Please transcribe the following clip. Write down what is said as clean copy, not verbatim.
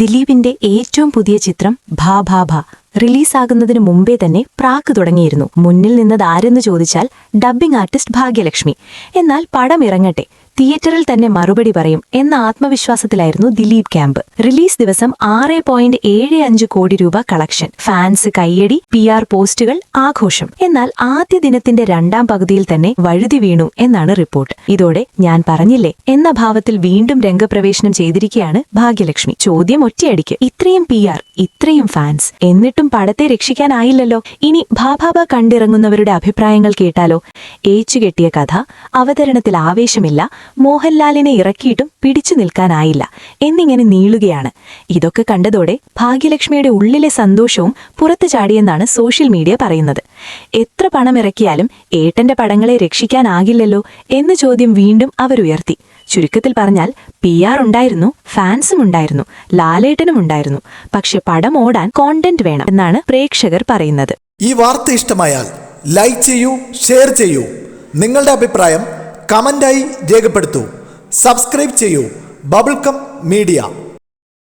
ദിലീപിന്റെ ഏറ്റവും പുതിയ ചിത്രം ഭാ ഭാ ഭാ റിലീസാകുന്നതിന് മുമ്പേ തന്നെ പ്രാക്ക് തുടങ്ങിയിരുന്നു. മുന്നിൽ നിന്നതാരെന്ന് ചോദിച്ചാൽ ഡബ്ബിംഗ് ആർട്ടിസ്റ്റ് ഭാഗ്യലക്ഷ്മി. എന്നാൽ പടം ഇറങ്ങട്ടെ, തിയേറ്ററിൽ തന്നെ മറുപടി പറയും എന്ന ആത്മവിശ്വാസത്തിലായിരുന്നു ദിലീപ് ക്യാമ്പ്. റിലീസ് ദിവസം 6.75 കോടി രൂപ കളക്ഷൻ, ഫാൻസ് കയ്യടി, PR പോസ്റ്റുകൾ, ആഘോഷം. എന്നാൽ ആദ്യ ദിനത്തിന്റെ രണ്ടാം പകുതിയിൽ തന്നെ വഴുതി വീണു എന്നാണ് റിപ്പോർട്ട്. ഇതോടെ ഞാൻ പറഞ്ഞില്ലേ എന്ന ഭാവത്തിൽ വീണ്ടും രംഗപ്രവേശനം ചെയ്തിരിക്കുകയാണ് ഭാഗ്യലക്ഷ്മി. ചോദ്യം ഒറ്റയടിക്ക്, ഇത്രയും PR, ഇത്രയും ഫാൻസ്, എന്നിട്ടും പടത്തെ രക്ഷിക്കാനായില്ലല്ലോ. ഇനി ഭാഭാഭ കണ്ടിറങ്ങുന്നവരുടെ അഭിപ്രായങ്ങൾ കേട്ടാലോ? ഏച്ചുകെട്ടിയ കഥ, അവതരണത്തിൽ ആവേശമില്ല, മോഹൻലാലിനെ ഇറക്കിയിട്ടും പിടിച്ചു നിൽക്കാനായില്ല എന്നിങ്ങനെ നീളുകയാണ്. ഇതൊക്കെ കണ്ടതോടെ ഭാഗ്യലക്ഷ്മിയുടെ ഉള്ളിലെ സന്തോഷവും പുറത്തു ചാടിയെന്നാണ് സോഷ്യൽ മീഡിയ പറയുന്നത്. എത്ര പണം ഇറക്കിയാലും ഏട്ടന്റെ പടങ്ങളെ രക്ഷിക്കാനാകില്ലല്ലോ എന്ന ചോദ്യം വീണ്ടും അവരുയർത്തി. ചുരുക്കത്തിൽ പറഞ്ഞാൽ PR ഉണ്ടായിരുന്നു, ഫാൻസും ഉണ്ടായിരുന്നു, ലാലേട്ടനും ഉണ്ടായിരുന്നു. പക്ഷെ പടം ഓടാൻ കോണ്ടന്റ് വേണം എന്നാണ് പ്രേക്ഷകർ പറയുന്നത്. ഈ വാർത്ത ഇഷ്ടമായാൽ ലൈക്ക് ചെയ്യൂ, ഷെയർ ചെയ്യൂ. നിങ്ങളുടെ അഭിപ്രായം കമന്റായി രേഖപ്പെടുത്തൂ. സബ്സ്ക്രൈബ് ചെയ്യൂ ബബിൾകം മീഡിയ.